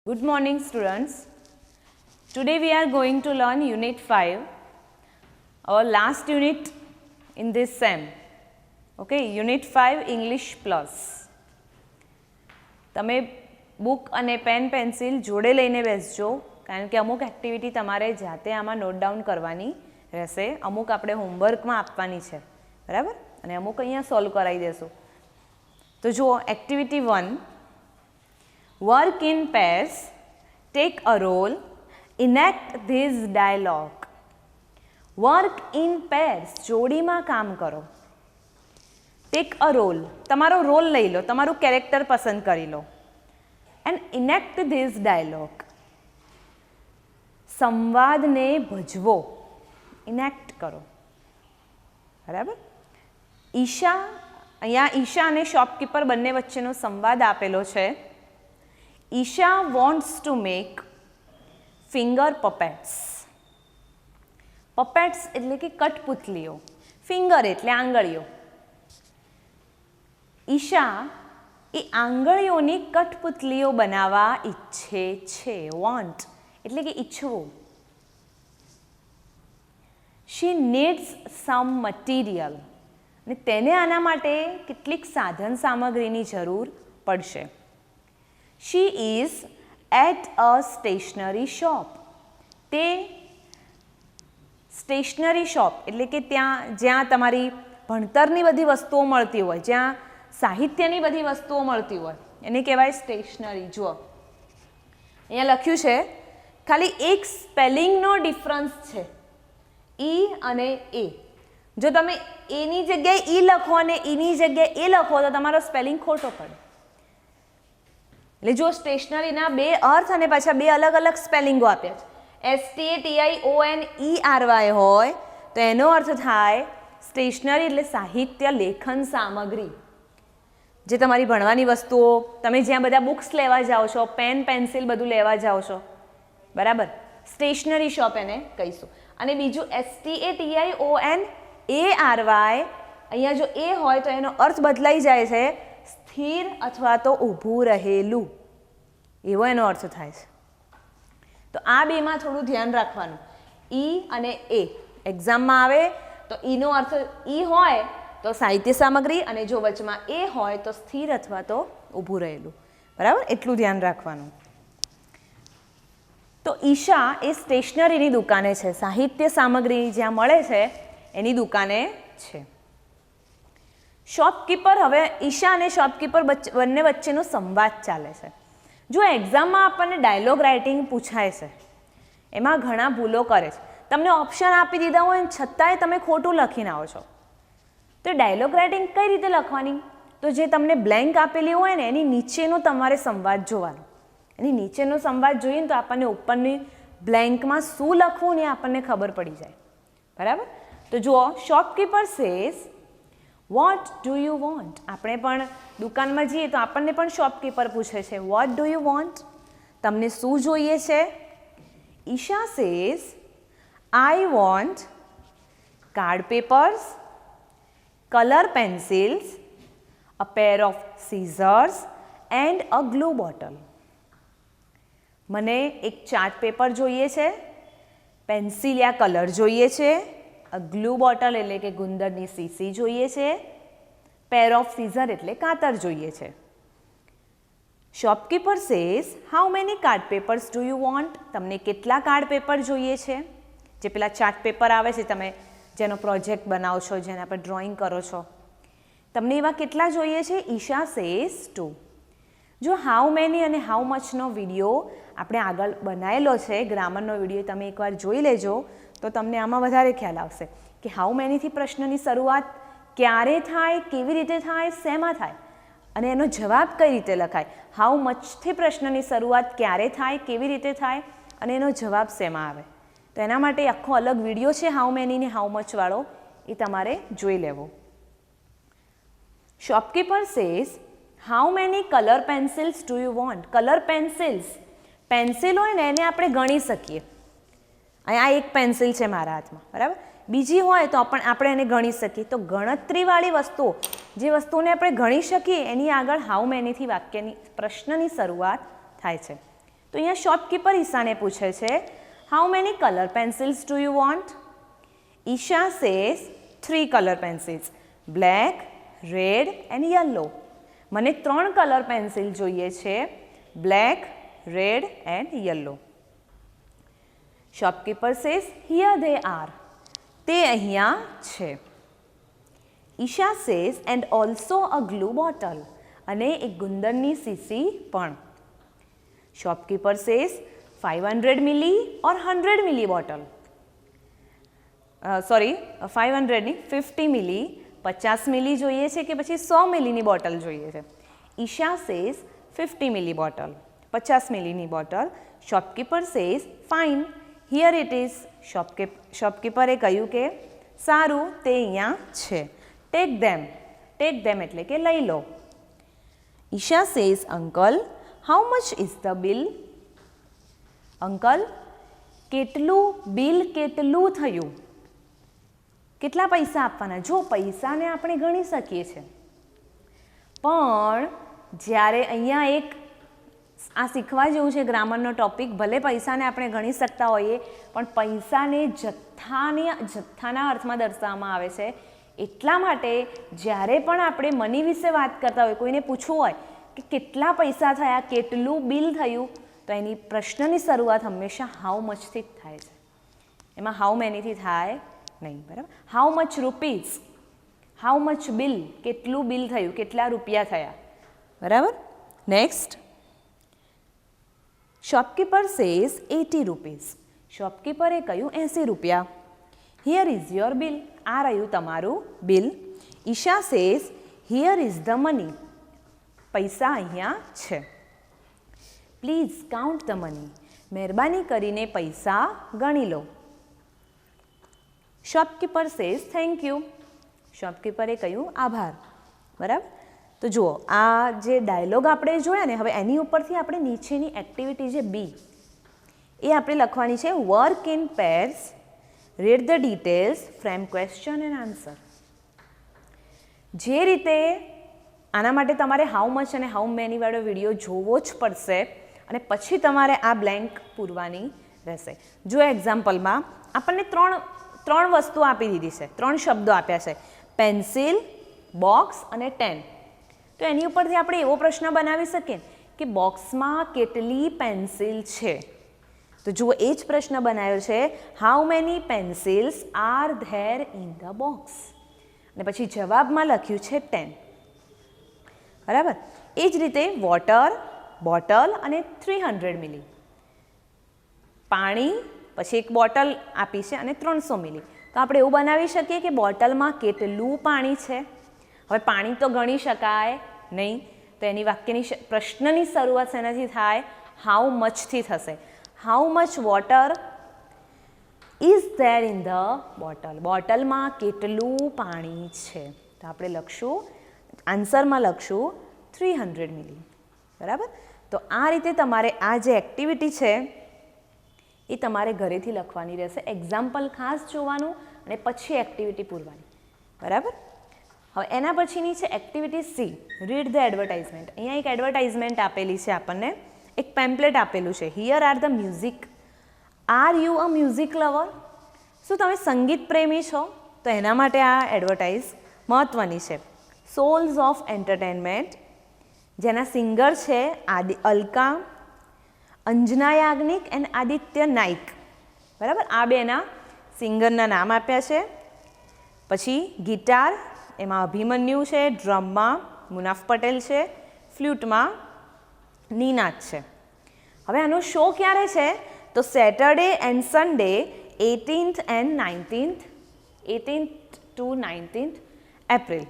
Good morning, students. Today we are going to learn Unit 5, our last unit in this SEM. Okay, Unit 5 English Plus. તમે book અને pen pencil જોડે લઈને બેસજો કારણ કે અમુક activity તમારે જાતે આમાં નોટ ડાઉન કરવાની રહેશે. અમુક આપણે હોમવર્કમાં આપવાની છે, બરાબર, અને અમુક અહીંયા સોલ્વ કરાવી દેશું. તો જુઓ, activity 1, work in pairs, take a role, enact this dialogue. Work in pairs, જોડીમાં કામ કરો. Take a role, તમારો રોલ લઈ લો, તમારું કેરેક્ટર પસંદ કરી લો. And enact this dialogue. સંવાદને ભજવો, enact કરો, બરાબર. ઈશા, અહીંયા ઈશા અને શોપકીપર બંને વચ્ચેનો સંવાદ આપેલો છે. Isha wants to make finger puppets. Puppets એટલે કે કઠપુતલીઓ, ફિંગર એટલે આંગળીઓ. ઈશા એ આંગળીઓની કઠપુતલીઓ બનાવવા ઈચ્છે છે. Want એટલે કે ઈચ્છવું. She needs some material. અને તેને આના માટે કેટલીક સાધન સામગ્રીની જરૂર પડશે. She is at a stationery shop. તે સ્ટેશનરી શોપ એટલે કે ત્યાં જ્યાં તમારી ભણતરની બધી વસ્તુઓ મળતી હોય, જ્યાં સાહિત્યની બધી વસ્તુઓ મળતી હોય, એને કહેવાય સ્ટેશનરી. જુઓ, અહીંયા લખ્યું છે, ખાલી એક સ્પેલિંગનો ડિફરન્સ છે, ઈ અને એ. જો તમે એની જગ્યાએ ઈ લખો અને ઈની જગ્યાએ એ લખો તો તમારો સ્પેલિંગ ખોટો પડે. એટલે જો સ્ટેશનરીના બે અર્થ અને પાછા બે અલગ અલગ સ્પેલિંગો આપ્યા છે. STATIONERY હોય તો એનો અર્થ થાય સ્ટેશનરી એટલે સાહિત્ય લેખન સામગ્રી, જે તમારી ભણવાની વસ્તુઓ, તમે જ્યાં બધા બુક્સ લેવા જાઓ છો, પેન પેન્સિલ બધું લેવા જાઓ છો, બરાબર, સ્ટેશનરી શોપ એને કહીશું. અને બીજું STATIONERY, અહીંયા જો એ હોય તો એનો અર્થ બદલાઈ જાય છે, સ્થિર અથવા તો ઊભું રહેલું, એવો એનો અર્થ થાય છે. તો આ બેમાં થોડું ધ્યાન રાખવાનું. ઈ અને એ એક્ઝામમાં આવે તો ઈનો અર્થ ઈ હોય તો સાહિત્ય સામગ્રી, અને જો વચમાં એ હોય તો સ્થિર અથવા તો ઊભું રહેલું, બરાબર, એટલું ધ્યાન રાખવાનું. તો ઈશા એ સ્ટેશનરીની દુકાને છે, સાહિત્ય સામગ્રી જ્યાં મળે છે એની દુકાને છે. શોપકીપર, હવે ઈશા અને શોપકીપર બંને વચ્ચેનો સંવાદ ચાલે છે. જો એક્ઝામમાં આપણને ડાયલોગ રાઇટિંગ પૂછાય છે, એમાં ઘણા ભૂલો કરે છે. તમને ઓપ્શન આપી દીધા હોય છતાંય તમે ખોટું લખીને આવો છો. તો ડાયલોગ રાઇટિંગ કઈ રીતે લખવાની? તો જે તમને બ્લેન્ક આપેલી હોય ને એની નીચેનો તમારે સંવાદ જોવાનો. એની નીચેનો સંવાદ જોઈએ ને તો આપણને ઉપરની બ્લેન્કમાં શું લખવું ને આપણને ખબર પડી જાય, બરાબર. તો જુઓ, shopkeeper says, what do you want. આપણે પણ દુકાનમાં જઈએ તો આપણને પણ શોપકીપર પૂછે છે, વોટ ડુ યુ વોન્ટ, તમને શું જોઈએ છે? Isha says, I want card papers, colour pencils, a pair of scissors and a glue bottle. મને એક ચાર્ટ પેપર જોઈએ છે, પેન્સિલ યા કલર જોઈએ છે, ગ્લુ બોટલ એટલે કે ગુંદરની સીસી જોઈએ છે, પેર ઓફ સીઝર એટલે કાતર જોઈએ છે. Shopkeeper says, how many card papers do you want. તમને કેટલા કાર્ડ પેપર જોઈએ છે? જે પેલા ચાર્ટ પેપર આવે છે, તમે જેનો પ્રોજેક્ટ બનાવો છો, જેના પર ડ્રોઈંગ કરો છો, તમને એવા કેટલા જોઈએ છે? ઈશા સેઝ 2. જો હાઉ મેની અને હાઉ મચનો વિડીયો આપણે આગળ બનાવેલો છે, ગ્રામરનો વિડીયો, તમે એકવાર જોઈ લેજો તો તમને આમાં વધારે ખ્યાલ આવશે કે હાઉ મેનીથી પ્રશ્નની શરૂઆત ક્યારે થાય, કેવી રીતે થાય, શેમાં થાય, અને એનો જવાબ કઈ રીતે લખાય. હાઉ મચથી પ્રશ્નની શરૂઆત ક્યારે થાય, કેવી રીતે થાય, અને એનો જવાબ શેમાં આવે. તો એના માટે આખો અલગ વિડીયો છે હાઉ મેની ને હાઉ મચવાળો, એ તમારે જોઈ લેવો. Shopkeeper says, how many colour pencils do you want. Colour pencils, pencil હોય ને એને આપણે ગણી શકીએ. અહીંયા એક પેન્સિલ છે મારા હાથમાં, બરાબર, બીજી હોય તો પણ આપણે એને ગણી શકીએ. તો ગણતરીવાળી વસ્તુઓ, જે વસ્તુને આપણે ગણી શકીએ એની આગળ હાઉ મેનીથી વાક્યની પ્રશ્નની શરૂઆત થાય છે. તો અહીંયા શોપકીપર ઈશાને પૂછે છે how many colour pencils do you want? Isha says 3 colour pencils, black, red and yellow. મને 3 કલર પેન્સિલ જોઈએ છે, black, red and yellow. Shopkeeper says here they are. તે અહીંયા છે. Isha says and also a glue bottle. અને એક ગુંદરની CC પણ. Shopkeeper says 500 મિલી ઓર 100 મિલી bottle. Sorry 500 ની 50 મિલી 50 મિલી જોઈએ છે કે પછી 100 મિલીની બોટલ જોઈએ છે? ઈશા સેઝ 50 મિલી બોટલ, 50 મિલીની bottle. Shopkeeper says fine, here it is. શોપકીપરે કહ્યું કે સારું, તે અહીંયા છે. ટેક ધેમ. ટેક ધેમ એટલે કે લઈ લો. Isha says uncle how much is the bill? Uncle, કેટલું બિલ કેટલું થયું? કેટલા પૈસા આપવાના? જો પૈસાને આપણે ગણી શકીએ છીએ, પણ જ્યારે અહીંયા એક આ શીખવા જેવું છે ગ્રામરનો ટોપિક. ભલે પૈસાને આપણે ગણી શકતા હોઈએ, પણ પૈસાને જથ્થાના અર્થમાં દર્શાવવામાં આવે છે. એટલા માટે જ્યારે પણ આપણે મની વિશે વાત કરતા હોય, કોઈને પૂછવું હોય કે કેટલા પૈસા થયા, કેટલું બિલ થયું, તો એની પ્રશ્નની શરૂઆત હંમેશા હાઉ મચથી જ થાય છે. એમાં હાઉ મેનીથી થાય નહીં, બરાબર? How much rupees, how much bill, કેટલું બિલ થયું, કેટલા રૂપિયા થયા, બરાબર? Next, shopkeeper says 80 rupees. શોપકીપરે કહ્યું 80 રૂપિયા. Here is your bill. આ રહ્યું તમારું bill. Isha says here is the money. પૈસા અહીંયા છે. Please count the money. મહેરબાની કરીને પૈસા ગણી લો. Shopkeeper says thank you. શોપકીપરે કહ્યું આભાર, બરાબર? તો જુઓ, આ જે ડાયલોગ આપણે જોયા ને, હવે એની ઉપરથી આપણે નીચેની એક્ટિવિટી જે બી, એ આપણે લખવાની છે. Work in pairs, read the details frame question and answer. જે રીતે આના માટે તમારે હાઉ મચ અને હાઉ મેની વાળો વિડીયો જોવો જ પડશે, અને પછી તમારે આ બ્લેન્ક પૂરવાની રહેશે. જો એક્ઝામ્પલમાં આપણને ત્રણ વસ્તુ આપી દીધી છે, 3 શબ્દો આપ્યા છે, પેન્સિલ, બોક્સ અને 10. તો એની ઉપરથી આપણે એવો પ્રશ્ન બનાવી શકીએ કે બોક્સમાં કેટલી પેન્સિલ છે? તો જુઓ, એ જ પ્રશ્ન બનાવ્યો છે, how many pencils are there in the box? અને પછી જવાબમાં લખ્યું છે 10, બરાબર? એ જ રીતે વોટર, બોટલ અને 300 મિલી. પાણી, પછી એક બોટલ આપી છે અને 300 મિલી. તો આપણે એવું બનાવી શકીએ કે બોટલમાં કેટલું પાણી છે? હવે પાણી તો ગણી શકાય નહીં, તો એની પ્રશ્નની શરૂઆત શેનાથી થાય? હાઉ મચથી થશે. How much water is there in the bottle? બોટલમાં કેટલું પાણી છે? તો આપણે લખશું, આન્સરમાં લખશું 300 મિલી, બરાબર? તો આ રીતે તમારે આ જે એક્ટિવિટી છે એ તમારે ઘરેથી લખવાની રહેશે. એક્ઝામ્પલ ખાસ જોવાનું અને પછી એક્ટિવિટી પૂરવાની, બરાબર? હવે એના પછીની છે activity C, read the advertisement. અહીંયા એક એડવર્ટાઇઝમેન્ટ આપેલી છે આપણને, એક પેમ્પલેટ આપેલું છે. Here are the music. Are you a music lover? શું તમે સંગીત પ્રેમી છો? તો એના માટે આ એડવર્ટાઇઝ મહત્ત્વની છે. સોલ્સ ઓફ એન્ટરટેનમેન્ટ, જેના સિંગર છે અલકા, અંજના યાજ્ઞિક એન્ડ આદિત્ય નાઇક, બરાબર? આ બેના સિંગરના નામ આપ્યા છે. પછી ગિટાર, એમાં અભિમન્યુ છે, ડ્રમમાં મુનાફ પટેલ છે, ફ્લ્યુટમાં નીનાદ છે. હવે આનો શો ક્યારે છે? તો Saturday and Sunday 18th to 19th April,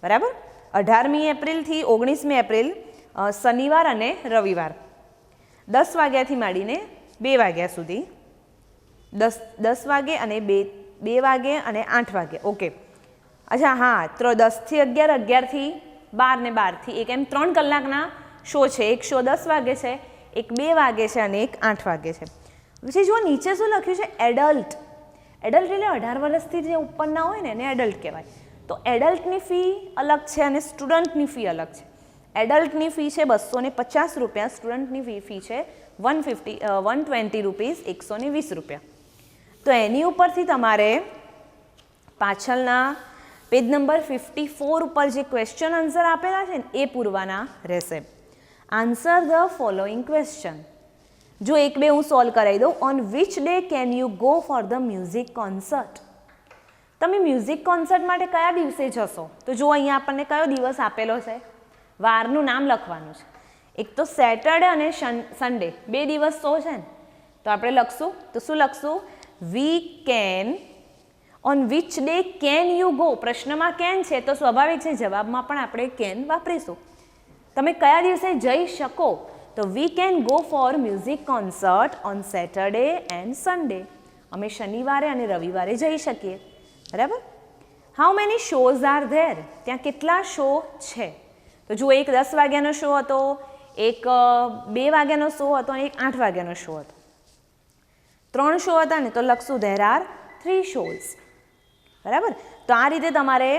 બરાબર? 18મી એપ્રિલથી 19મી એપ્રિલ, શનિવાર અને રવિવાર, 10 વાગ્યાથી માંડીને 2 વાગ્યા સુધી. 10 વાગે અને 2 વાગે અને 8 વાગે. ઓકે, અચ્છા, હા, 10 થી 11, 11 થી 12 ને 12 થી 1, એમ 3 કલાકના શો છે. એક શો 10 વાગે છે, એક 2 વાગે છે અને એક 8 વાગે છે. પછી જો નીચે શું લખ્યું છે? એડલ્ટ. એડલ્ટ એટલે 18 વર્ષથી જે ઉપરના હોય ને એને એડલ્ટ કહેવાય. તો એડલ્ટની ફી અલગ છે અને સ્ટુડન્ટની ફી અલગ છે. એડલ્ટની ફી છે 250 રૂપિયા, સ્ટુડન્ટની ફી છે 120 રૂપીઝ, 120 રૂપિયા. તો એની ઉપરથી તમારે પાછળના પેજ નંબર 54 ઉપર જે ક્વેશ્ચન આન્સર આપેલા છે ને એ પૂરવાના રહેશે. Answer the following question. જો એક બે હું સોલ્વ કરાવી દઉં. On which day can you go for the music concert? તમે મ્યુઝિક કોન્સર્ટ માટે કયા દિવસે જશો? તો જો અહીંયા આપણને કયો દિવસ આપેલો છે, વારનું નામ લખવાનું છે. એક તો સેટરડે અને સન્ડે, બે દિવસ તો છે ને, તો આપણે લખશું. તો શું લખશું? We can. On which day can you go? પ્રશ્નમાં કેન છે તો સ્વાભાવિક છે જવાબમાં પણ આપણે કેન વાપરીશું. તમે કયા દિવસે જઈ શકો? તો we can go for music concert on Saturday and Sunday. અમે શનિવારે અને રવિવારે જઈ શકીએ. બરાબર. How many shows are there? ત્યાં કેટલા શો છે? તો જુઓ, એક 10 વાગ્યાનો શો હતો, એક 2 વાગ્યાનો શો હતો અને એક 8 વાગ્યાનો શો હતો. 3 શો હતા ને, તો લખશું ધેર આર 3 શોઝ. બરાબર. તો આ રીતે તમારે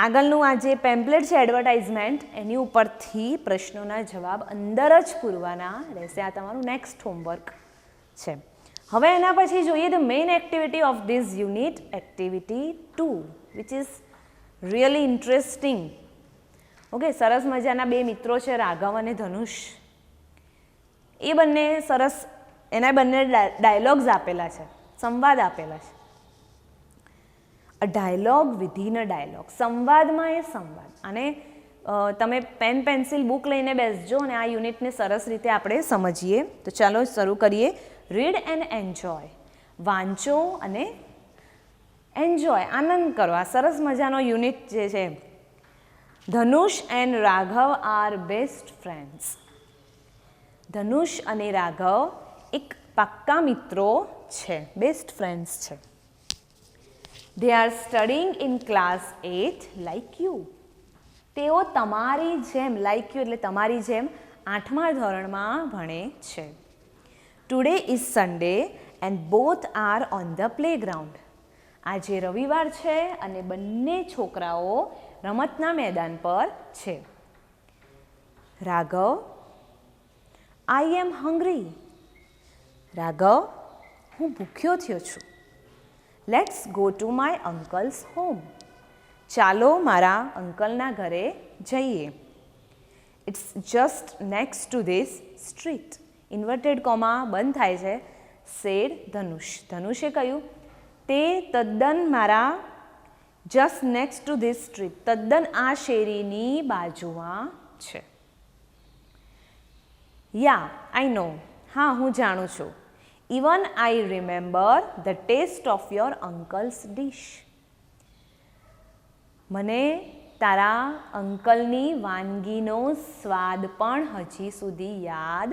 આગળનું આ જે પેમ્પલેટ છે એડવર્ટાઇઝમેન્ટ, એની ઉપરથી પ્રશ્નોના જવાબ અંદર જ પૂરવાના રહેશે. આ તમારું નેક્સ્ટ હોમવર્ક છે. હવે એના પછી જોઈએ the main activity of this unit, activity 2, which is really interesting. Okay, સરસ મજાના બે મિત્રો છે, રાઘવ અને ધનુષ. એ બંને સરસ, એના બંને ડાયલોગ્સ આપેલા છે, સંવાદ આપેલા છે. A dialogue within a dialogue, સંવાદમાં એ સંવાદ. અને તમે પેન પેન્સિલ બુક લઈને બેસજો અને આ યુનિટને સરસ રીતે આપણે સમજીએ. તો ચાલો શરૂ કરીએ. Read and enjoy. વાંચો અને એન્જોય, આનંદ કરો. આ સરસ મજાનો યુનિટ જે છે. Dhanush and Raghav are best friends. Dhanush અને રાઘવ એક પાક્કા મિત્રો છે, બેસ્ટ ફ્રેન્ડ્સ છે. They are studying in class 8 like you. તેઓ તમારી જેમ, like you એટલે તમારી જેમ, 8મા ધોરણમાં ભણે છે. Today is Sunday and both are on the playground. આજે રવિવાર છે અને બંને છોકરાઓ રમતના મેદાન પર છે. Raghav, I am hungry. Raghav, હું ભૂખ્યો થયો છું. Let's go to my uncle's home. ચાલો મારા અંકલના ઘરે જઈએ. It's just next to this street. Inverted comma બંધ થાય છે. સેડ ધનુષ. ધનુષે કહ્યું, તે તદ્દન મારા, just next to this street, તદ્દન આ શેરીની બાજુમાં છે. યા, આઈ નો. હા, હું જાણું છું. Even I remember the taste of your uncle's dish. મને તારા અંકલની વાનગીનો સ્વાદ પણ હજી સુધી યાદ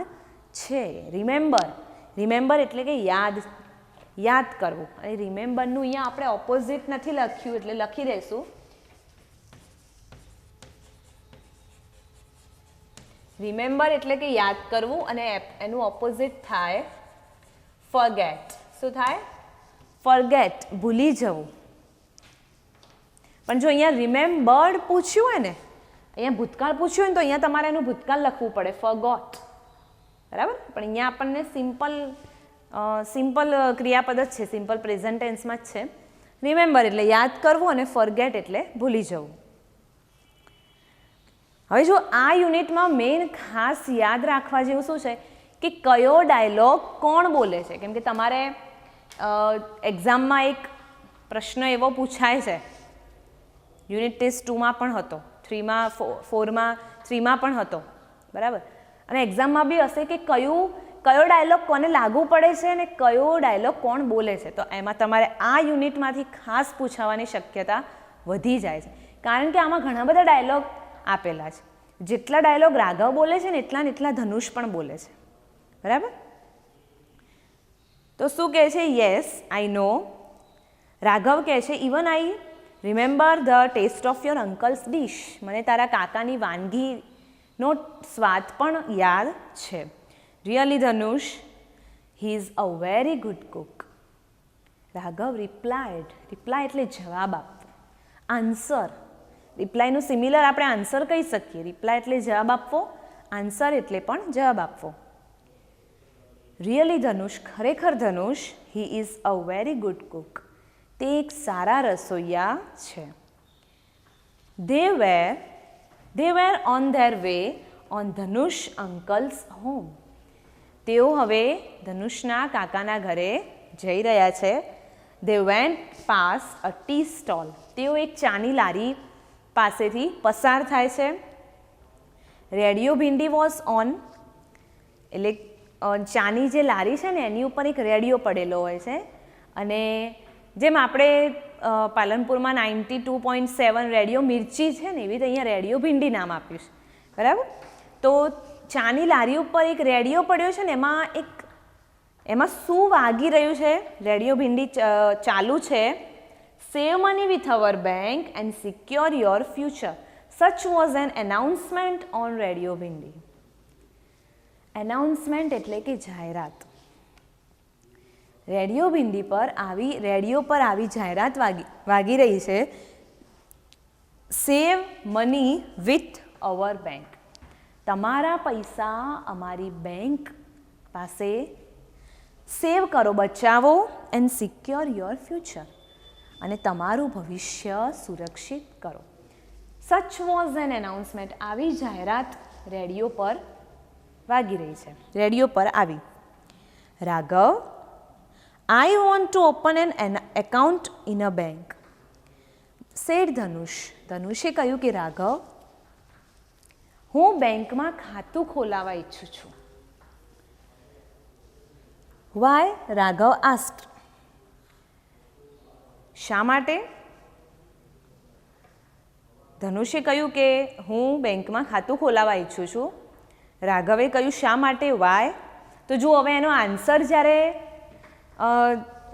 છે. રિમેમ્બર, રિમેમ્બર એટલે કે યાદ કરવું. અને રિમેમ્બરનું અહીંયા આપણે ઓપોઝિટ નથી લખ્યું એટલે લખી દઈશું. રિમેમ્બર એટલે કે યાદ કરવું અને એનું ઓપોઝિટ થાય ફોરગેટ. શું થાય? ફોરગેટ, ભૂલી જવું. પણ જો અહીંયા રિમેમ્બર્ડ પૂછ્યું હોય ને, અહીંયા ભૂતકાળ પૂછ્યું હોય ને, તો અહીંયા તમારે એનું ભૂતકાળ લખવું પડે, ફોરગોટ. બરાબર. પણ અહીંયા આપણને સિમ્પલ ક્રિયાપદ જ છે, સિમ્પલ પ્રેઝન્ટ ટેન્સમાં જ છે. રિમેમ્બર એટલે યાદ કરવું અને ફોરગેટ એટલે ભૂલી જવું. હવે જો આ યુનિટમાં મેઇન ખાસ યાદ રાખવા જેવું શું છે કે કયો ડાયલોગ કોણ બોલે છે. કેમ કે તમારે એક્ઝામમાં એક પ્રશ્ન એવો પૂછાય છે, યુનિટ ટેસ્ટ 2માં પણ હતો, 3માં 4માં 3માં પણ હતો. બરાબર. અને એક્ઝામમાં બી હશે કે કયો ડાયલોગ કોને લાગુ પડે છે અને કયો ડાયલોગ કોણ બોલે છે. તો એમાં તમારે આ યુનિટમાંથી ખાસ પૂછાવાની શક્યતા વધી જાય છે. કારણ કે આમાં ઘણા બધા ડાયલોગ આપેલા છે. જેટલા ડાયલોગ રાઘવ બોલે છે ને એટલા ધનુષ પણ બોલે છે. બરાબર. તો શું કહે છે? યસ, આઈ નો. રાઘવ કહે છે, even I remember the taste of your uncle's dish. મને તારા કાકાની વાનગીનો સ્વાદ પણ યાદ છે. Really Dhanush, he is a very good cook. Raghav replied. Reply એટલે જવાબ આપવો. આન્સર, રિપ્લાયનું સિમિલર આપણે આન્સર કહી શકીએ. રિપ્લાય એટલે જવાબ આપવો, આન્સર એટલે પણ જવાબ આપવો. રિયલી ધનુષ, ખરેખર Dhanush, he is a very good cook. તે એક સારા રસોઈયા છે. They were on their way on Dhanush uncle's home. તેઓ હવે ધનુષના કાકાના ઘરે જઈ રહ્યા છે. They went past a tea stall. તેઓ એક ચાની લારી પાસેથી પસાર થાય છે. Radio bhindi was on. એટલે ચાની જે લારી છે ને એની ઉપર એક રેડિયો પડેલો હોય છે અને જેમ આપણે પાલનપુરમાં 92.7 રેડિયો મિર્ચી છે ને એવી રીતે અહીંયા રેડિયો ભીંડી નામ આપ્યું છે, બરાબર. તો ચાની લારી ઉપર એક રેડિયો પડ્યો છે ને એમાં શું વાગી રહ્યું છે? રેડિયો ભીંડી ચાલુ છે. Save money with our bank and secure your future. Such was an announcement on radio Bhindi. Announcement એટલે કે જાહેરાત. રેડિયો ભીંડી પર આવી જાહેરાત વાગી રહી છે. Save money with our bank. તમારા પૈસા અમારી બેંક પાસે સેવ કરો, બચાવો. And secure your future. અને તમારું ભવિષ્ય સુરક્ષિત કરો. સચ વોઝ એન એનાઉન્સમેન્ટ. આવી જાહેરાત રેડિયો પર વાગી રહી છે. રેડિયો પર આવી. Raghav, I want to open an account in a bank. Said ધનુષ. ધનુષે કહ્યું કે રાઘવ, હું બેંકમાં ખાતું ખોલાવવા ઈચ્છું છું. Why? રાઘવ asked. શા માટે? ધનુષે કહ્યું કે હું બેંકમાં ખાતું ખોલાવવા ઈચ્છું છું. રાઘવે કહ્યું શા માટે? Why? તો જુઓ હવે એનો આન્સર જ્યારે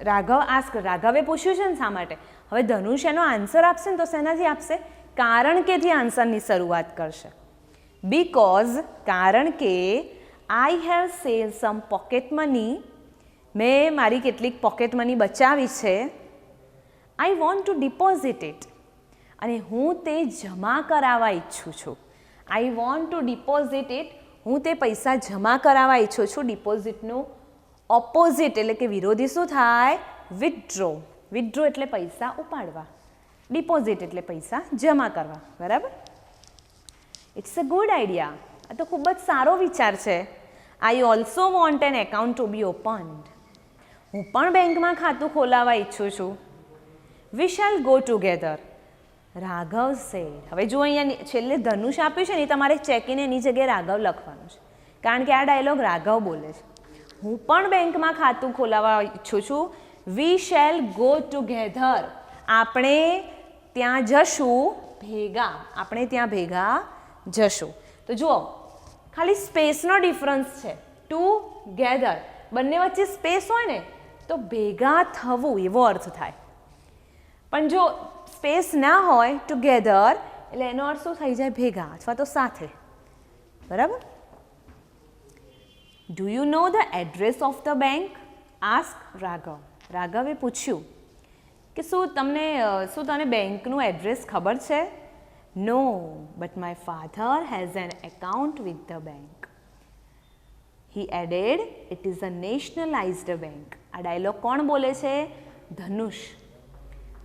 રાઘવે પૂછ્યું છે ને શા માટે, હવે ધનુષ એનો આન્સર આપશે ને તો શેનાથી આપશે? કારણ કેથી આન્સરની શરૂઆત કરશે. બીકોઝ, કારણ કે, I have save some pocket money, મેં મારી કેટલીક પોકેટ મની બચાવી છે. I want to deposit it, અને હું તે જમા કરાવવા ઈચ્છું છું. I want to deposit it, હું તે પૈસા જમા કરાવવા ઈચ્છું છું. ડિપોઝિટનું ઓપોઝિટ એટલે કે વિરોધી શું થાય? વિથડ્રો. વિથડ્રો એટલે પૈસા ઉપાડવા, ડિપોઝિટ એટલે પૈસા જમા કરવા, બરાબર. It's a good idea. આ તો ખૂબ જ સારો વિચાર છે. I also want an account to be opened. હું પણ બેંકમાં ખાતું ખોલાવવા ઈચ્છું છું. We shall go together. Raghav said. હવે જો અહીંયા છેલ્લે ધનુષ આપ્યું છે ને તમારે ચેકીને એની જગ્યાએ રાઘવ લખવાનું છે, કારણ કે આ ડાયલોગ રાઘવ બોલે છે. હું પણ બેંકમાં ખાતું ખોલાવવા ઈચ્છું છું. We shall go together. આપણે ત્યાં જશું ભેગા. આપણે ત્યાં ભેગા જશું. તો જુઓ, ખાલી સ્પેસનો ડિફરન્સ છે. ટુગેધર, બંને વચ્ચે સ્પેસ હોય ને તો ભેગા થવું એવો અર્થ થાય. પણ જો સ્પેસ ના હોય, ટુગેધર, એટલે એનો અર્થ શું થઈ જાય? ભેગા અથવા તો સાથે, બરાબર. Do you know the address of the bank? Ask Raghav. રાઘવે પૂછ્યું કે શું તને બેંકનું એડ્રેસ ખબર છે? No, but my father has an account with the bank. He added, it is a nationalised bank. આ ડાયલોગ કોણ બોલે છે? ધનુષ.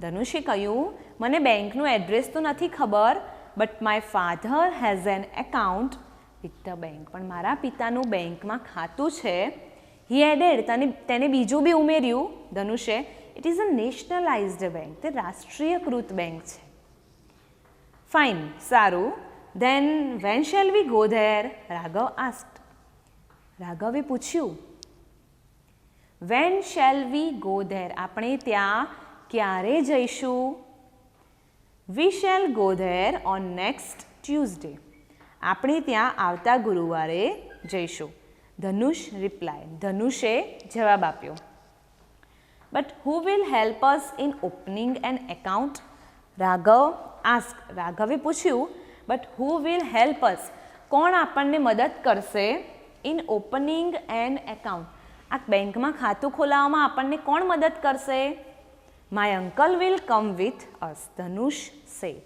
ધનુષે કહ્યું મને બેંકનું એડ્રેસ તો નથી ખબર, but my father has an account with the bank. પણ મારા પિતાનું બેંકમાં ખાતું છે. હી એડેડ, તેને બીજું બી ઉમેર્યું ધનુષે, it is a nationalised bank. તે રાષ્ટ્રીયકૃત બેંક છે. ફાઇન, સારું. Then when shall we go there? Raghav asked. રાઘવે પૂછ્યું when shall we go there? આપણે ત્યાં ક્યારે જઈશું? We shall go there on next Tuesday. આપણે ત્યાં આવતા ગુરુવારે જઈશું. ધનુષ રિપ્લાય. ધનુષે જવાબ આપ્યો. But who will help us in opening an account? Raghav ask. રાઘવે પૂછ્યું but who will help us? કોણ આપણને મદદ કરશે? In opening an account. આ બેંકમાં ખાતું ખોલાવવામાં આપણને કોણ મદદ કરશે? My uncle will come with us, Dhanush said.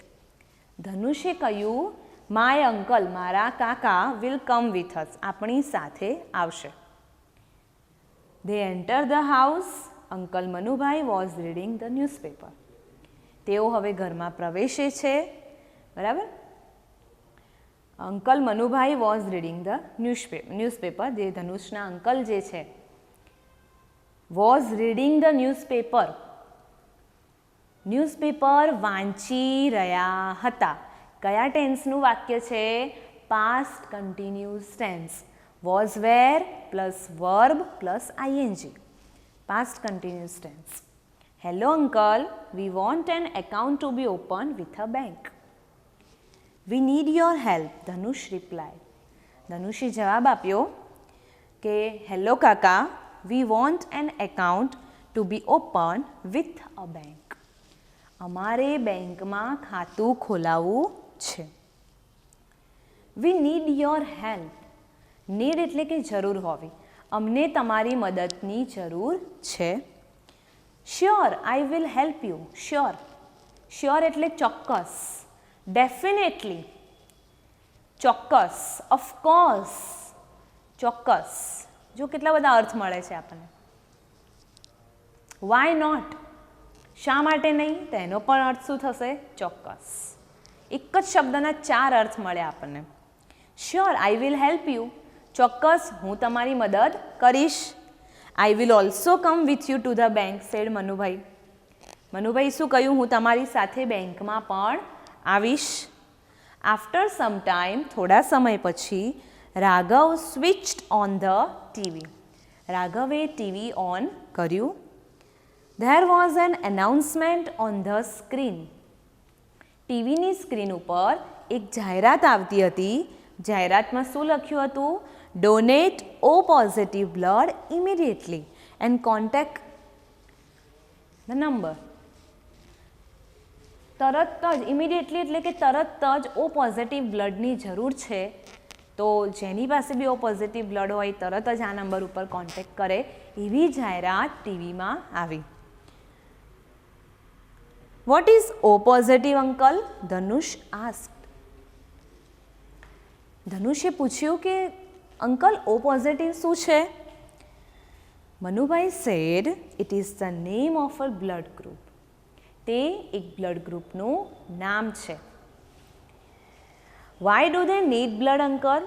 ધનુષે કહ્યું માય અંકલ, મારા કાકા વિલ કમ વિથ અસ, આપણી સાથે આવશે. They enter the house. Uncle Manubhai was reading the newspaper. તેઓ હવે ઘરમાં પ્રવેશે છે. બરાબર. Uncle Manubhai was reading the newspaper. જે ધનુષના અંકલ જે છે was reading the newspaper. Newspaper વાંચી રહ્યા હતા. કયા ટેન્સનું વાક્ય છે? Past continuous tense. Was were plus verb plus ING. Past continuous tense. Hello uncle, we want an account to be open with a bank. We need your help, Dhanush reply. ધનુષે જવાબ આપ્યો કે હેલો કાકા, we want an account to be open with a bank. અમારે બેંકમાં ખાતું ખોલાવવું છે. We need your help. Need એટલે કે જરૂર હોવી. અમને તમારી મદદની જરૂર છે. Sure, I will help you. Sure. Sure એટલે ચોક્કસ. ડેફિનેટલી. ચોક્કસ. ઓફકોર્સ. ચોક્કસ. જો કેટલા બધા અર્થ મળે છે આપણને. વાય નોટ, શા માટે નહીં, તો એનો પણ અર્થ શું થશે? ચોક્કસ. એક જ શબ્દના 4 અર્થ મળે આપણને. Sure, I will help you. ચોક્કસ, હું તમારી મદદ કરીશ. I will also come with you to the bank, said Manubhai. Manubhai શું કહ્યું? હું તમારી સાથે બેંકમાં પણ આવીશ. આફ્ટર સમ ટાઈમ, થોડા સમય પછી, Raghav switched on the TV. રાઘવે ટીવી ઓન કર્યું. There was an announcement on the screen. ટીવીની સ્ક્રીન ઉપર એક જાહેરાત આવતી હતી. જાહેરાતમાં શું લખ્યું હતું? Donate O positive blood immediately and contact the number. તરત જ, ઇમિડિયેટલી એટલે કે તરત જ O પોઝિટિવ બ્લડની જરૂર છે. તો જેની પાસે બી O પોઝિટિવ બ્લડ હોય તરત જ આ નંબર ઉપર કોન્ટેક્ટ કરે, એવી જાહેરાત ટીવીમાં આવી. What is O positive uncle? Dhanush asked. ધનુષે પૂછ્યું કે અંકલ O પોઝિટિવ શું છે? Manubhai said it is the name of a blood group. તે એક બ્લડ ગ્રુપનું નામ છે. Why do they need blood uncle?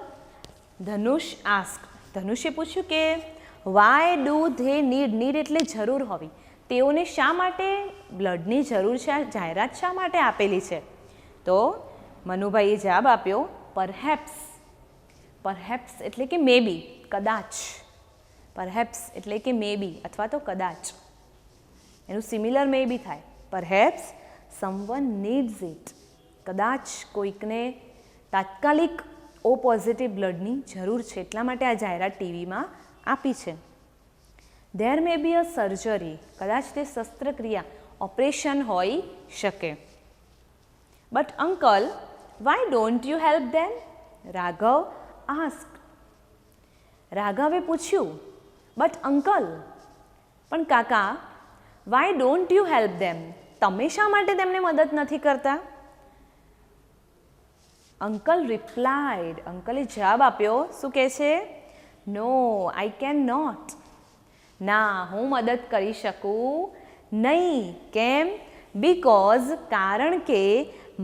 Dhanush asked. ધનુષે પૂછ્યું કે why do they need? need એટલે જરૂર હોવી. તેઓને શા માટે બ્લડની જરૂર છે? જાહેરાત શા માટે આપેલી છે? તો મનુભાઈએ જવાબ આપ્યો પરહેપ્સ. પરહેપ્સ એટલે કે મે બી, કદાચ. પરહેપ્સ એટલે કે મે બી અથવા તો કદાચ. એનું સિમિલર મે બી થાય. Perhaps someone needs it. કદાચ કોઈકને તાત્કાલિક O પોઝિટિવ બ્લડની જરૂર છે, એટલા માટે આ જાહેરાત ટીવીમાં આપી છે. There may be a surgery. કદાચ તે શસ્ત્રક્રિયા, ઓપરેશન હોઈ શકે. But uncle, why don't you help them? Raghav asked. રાઘવે પૂછ્યું but uncle, પણ કાકા, why don't you help them? તમે શા માટે તેમને મદદ નથી કરતા? Uncle replied. અંકલે જવાબ આપ્યો. શું કહે છે? No, I cannot. ના, હું મદદ કરી શકું નહીં. કેમ? બીકોઝ, કારણ કે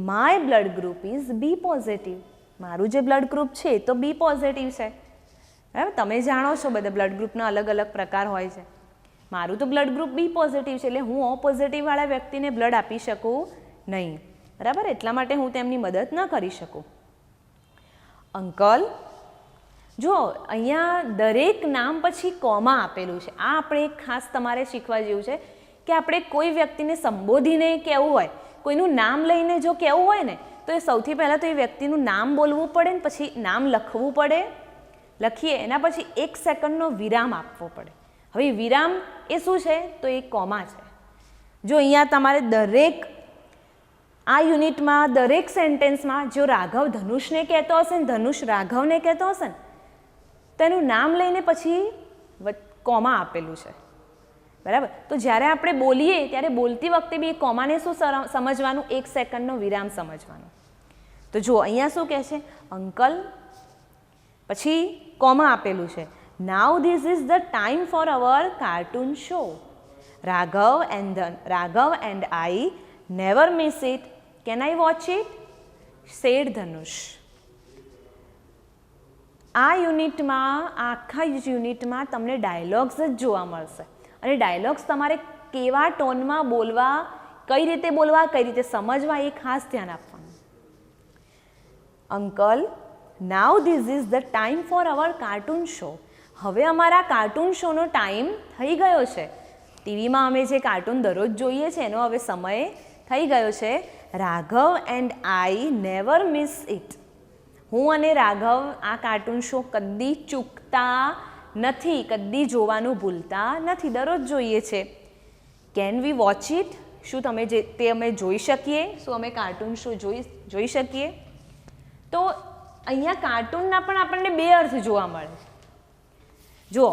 my blood group is B positive. મારું જે બ્લડ ગ્રુપ છે એ તો બી પોઝિટિવ છે. બરાબર? તમે જાણો છો બધા બ્લડ ગ્રુપના અલગ અલગ પ્રકાર હોય છે. મારું તો બ્લડ ગ્રુપ બી પોઝિટિવ છે, એટલે હું O પોઝિટિવવાળા વ્યક્તિને બ્લડ આપી શકું નહીં. બરાબર? એટલા માટે હું તેમની મદદ ન કરી શકું. અંકલ, જો અહીંયા દરેક નામ પછી કોમા આપેલું છે. આ આપણે ખાસ તમારે શીખવા જેવું છે કે આપણે કોઈ વ્યક્તિને સંબોધીને કહેવું હોય, કોઈનું નામ લઈને જો કહેવું હોય ને, તો એ સૌથી પહેલાં તો એ વ્યક્તિનું નામ બોલવું પડે ને પછી નામ લખવું પડે. લખીએ એના પછી 1 સેકન્ડનો વિરામ આપવો પડે. હવે વિરામ એ શું છે? તો એ કોમા છે. જો અહીંયા તમારે દરેક આ યુનિટમાં દરેક સેન્ટેન્સમાં જો રાઘવ ધનુષને કહેતો હશે ને ધનુષ રાઘવને કહેતો હશે ને, તો એનું નામ લઈને પછી કોમા આપેલું છે. બરાબર? તો જ્યારે આપણે બોલીએ ત્યારે બોલતી વખતે બી એ કોમાને શું સમજવાનું? 1 સેકન્ડનો વિરામ સમજવાનો. તો જુઓ અહીંયા શું કહે છે, અંકલ, પછી કોમા આપેલું છે, now this is the time for our cartoon show. Raghav and I never miss it. Can I watch it? said Dhanush. આ યુનિટમાં, આખા યુનિટમાં તમને ડાયલોગ્સ જ જોવા મળશે અને ડાયલોગ્સ તમારે કેવા ટોનમાં બોલવા, કઈ રીતે બોલવા, કઈ રીતે સમજવા, એ ખાસ ધ્યાન આપવાનું. Uncle, now this is the time for our cartoon show. હવે અમારા કાર્ટૂન શોનો ટાઈમ થઈ ગયો છે. ટીવીમાં અમે જે કાર્ટૂન દરરોજ જોઈએ છે એનો હવે સમય થઈ ગયો છે. Raghav and I never miss it. હું અને રાઘવ આ કાર્ટૂન શો કદી ચૂકતા નથી, કદી જોવાનું ભૂલતા નથી, દરરોજ જોઈએ છે. Can we watch it? શું તમે તે અમે જોઈ શકીએ? શું અમે કાર્ટૂન શો જોઈ શકીએ? તો અહીંયા કાર્ટૂનના પણ આપણને બે અર્થ જોવા મળે છે. જુઓ,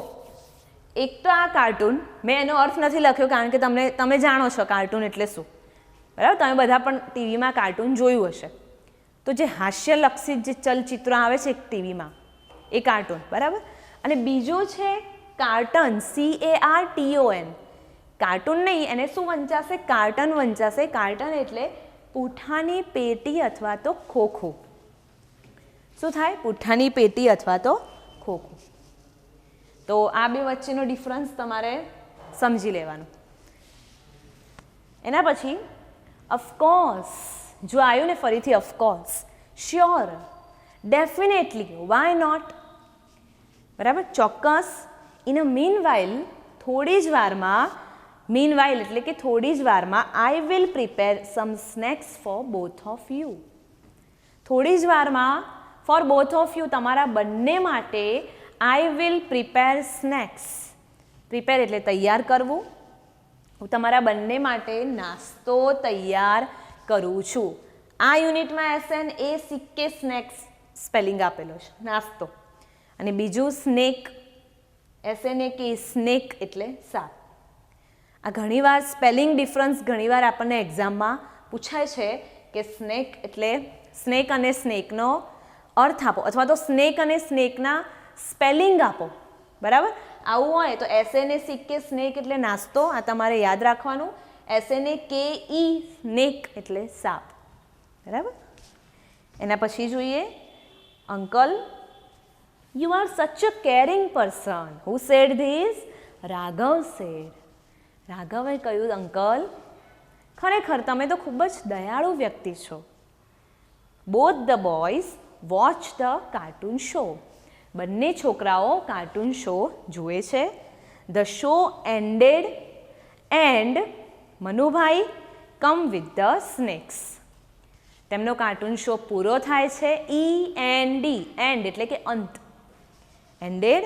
એક તો આ કાર્ટૂન, મેં એનો અર્થ નથી લખ્યો કારણ કે તમે જાણો છો કાર્ટૂન એટલે શું, બરાબર? તમે બધા પણ ટીવીમાં કાર્ટૂન જોયું હશે. તો જે હાસ્યલક્ષિત જે ચલચિત્રો આવે છે ટીવીમાં એ કાર્ટૂન, બરાબર? અને બીજું છે કાર્ટન, CARTON. કાર્ટૂન નહીં, એને શું વંચાશે? કાર્ટન વંચાશે. કાર્ટન એટલે પૂંઠાની પેટી અથવા તો ખોખું. શું થાય? પૂંઠાની પેટી અથવા તો ખોખું. તો આ બે વચ્ચેનો ડિફરન્સ તમારે સમજી લેવાનો. એના પછી ઓફકોર્સ, જો આવ્યું ને ફરીથી of course, sure, definitely, why not, બરાબર? ચોક્કસ. ઇન અ મીનવાઇલ, થોડી જ વારમાં, મીનવાઇલ એટલે કે થોડી જ વારમાં, I will prepare some snacks for both of you. થોડી જ વારમાં, ફોર બોથ ઓફ યુ, તમારા બંને માટે, આઈ વિલ પ્રિપેર સ્નેક્સ. પ્રિપેર એટલે તૈયાર કરવું. હું તમારા બંને માટે નાસ્તો તૈયાર કરું છું. આ યુનિટમાં SNACK સ્નેક્સ સ્પેલિંગ આપેલો છે, નાસ્તો. અને બીજું સ્નેક, SNAK, સ્નેક એટલે સાપ. આ ઘણીવાર સ્પેલિંગ ડિફરન્સ ઘણીવાર આપણને એક્ઝામમાં પૂછાય છે કે સ્નેક એટલે સ્નેક અને સ્નેકનો અર્થ આપો, અથવા તો સ્નેક અને સ્નેકના સ્પેલિંગ આપો, બરાબર? આવું હોય તો SNACK સ્નેક એટલે નાસ્તો, આ તમારે યાદ રાખવાનું. SNAKE સ્નેક એટલે સાપ, બરાબર? એના પછી જોઈએ, uncle, you are such a caring person. Who said this? Raghav said. રાઘવે કહ્યું, અંકલ, ખરેખર તમે તો ખૂબ જ દયાળુ વ્યક્તિ છો. Both the boys watch the cartoon show. બંને છોકરાઓ કાર્ટૂન શો જુએ છે. The show ended and Manubhai come with the snacks. તેમનો કાર્ટૂન શો પૂરો થાય છે. END, એન્ડ એટલે કે અંત, એન્ડેડ,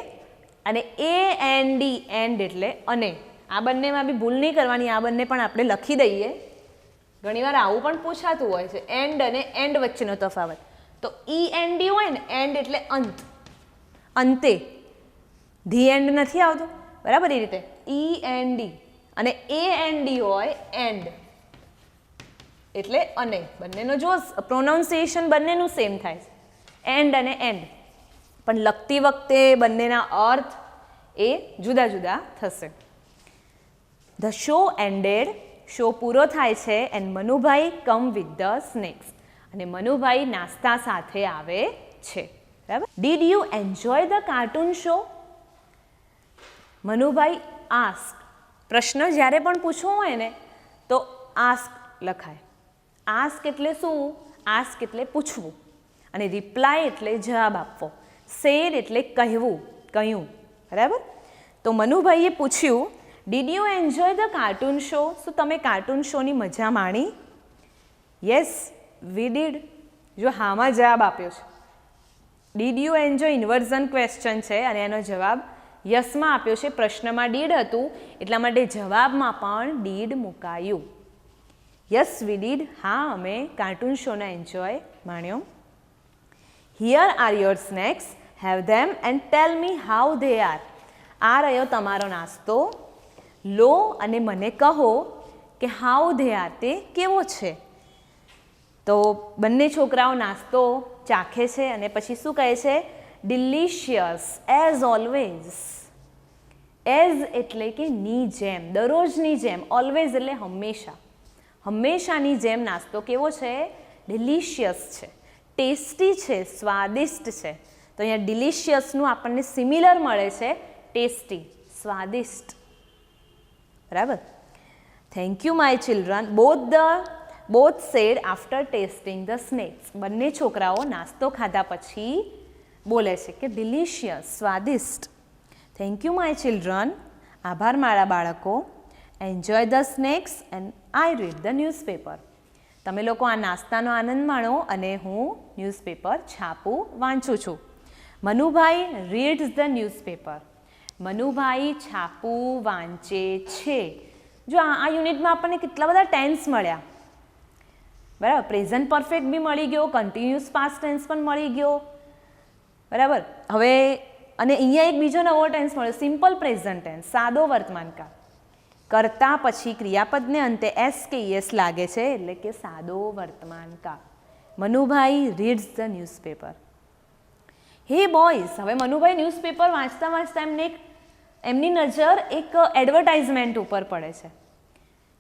અને AND, એન્ડ એટલે અને. આ બંનેમાં બી ભૂલ નહીં કરવાની, આ બંને પણ આપણે લખી દઈએ. ઘણીવાર આવું પણ પૂછાતું હોય છે, એન્ડ અને એન્ડ વચ્ચેનો તફાવત. તો END હોય ને, એન્ડ એટલે અંત, અંતે, ધી એન્ડ નથી આવતો, બરાબર? એ રીતે END. અને AND હોય એન્ડ એટલે અને. બંનેનો જો પ્રોનાઉન્સિએશન બંનેનું સેમ થાય છે, એન્ડ અને એન્ડ, પણ લખતી વખતે બંનેના અર્થ એ જુદા જુદા થશે. ધ શો એન્ડેડ, શો પૂરો થાય છે. And Manubhai come with the snacks, અને મનુભાઈ નાસ્તા સાથે આવે છે, બરાબર? Did you enjoy the cartoon show? Manubhai ask. પ્રશ્ન જ્યારે પણ પૂછવો હોય ને તો આસ્ક લખાય. આસ્ક એટલે શું? આસ્ક એટલે પૂછવું, અને રિપ્લાય એટલે જવાબ આપવો. સેડ એટલે કહેવું, કહ્યું, બરાબર? તો મનુભાઈએ પૂછ્યું, did you enjoy the cartoon show? શું તમે કાર્ટૂન શોની મજા માણી? Yes we did. જો હામાં જવાબ આપ્યો છે. Did you enjoy inversion question છે અને એનો જવાબ યસમાં આપ્યો છે. પ્રશ્નમાં ડીડ હતું એટલા માટે જવાબમાં પણ ડીડ મુકાયું. Yes we did. હા, અમે કાર્ટૂન શોને એન્જોય માણ્યો. Here are your snacks, have them and tell me how they are. આ રહ્યો તમારો નાસ્તો, લો અને મને કહો કે હાઉ ધે આર, તે કેવો છે. તો બંને છોકરાઓ નાસ્તો ચાખે છે અને પછી શું કહે છે? Delicious as always. એઝ એટલે કે ની જેમ, દરરોજની જેમ. ઓલવેઝ એટલે હંમેશા, હંમેશાની જેમ નાસ્તો કેવો છે? ડિલિશિયસ છે, ટેસ્ટી છે, સ્વાદિષ્ટ છે. તો અહીંયા ડિલિશિયસનું આપણને સિમિલર મળે છે ટેસ્ટી, સ્વાદિષ્ટ. બરાબર. Thank you my children. Both said after tasting the snacks. બંને છોકરાઓ નાસ્તો ખાધા પછી બોલે છે કે ડિલિશિયસ, સ્વાદિષ્ટ. Thank you my children. આભાર મારા બાળકો. Enjoy the snacks and I read the newspaper. તમે લોકો આ નાસ્તાનો આનંદ માણો અને હું ન્યૂઝપેપર છાપું, વાંચું છું. Manubhai reads the newspaper. Manubhai છાપું વાંચે છે. જો આ યુનિટમાં આપણને કેટલા બધા ટેન્સ મળ્યા. બરાબર. પ્રેઝન્ટ પરફેક્ટ બી મળી ગયો, કન્ટિન્યુઅસ પાસ્ટ ટેન્સ પણ મળી ગયો. બરાબર. હવે અને અહીંયા એક બીજો નવો ટેન્સ મળ્યો, સિમ્પલ પ્રેઝન્ટ ટેન્સ, સાદો વર્તમાનકાળ. કરતા પછી ક્રિયાપદને અંતે એસ કે યસ લાગે છે એટલે કે સાદો વર્તમાનકાળ. Manubhai reads the newspaper. Hey boys. હવે મનુભાઈ ન્યૂઝપેપર વાંચતા વાંચતા એમની નજર એક એડવર્ટાઇઝમેન્ટ ઉપર પડે છે.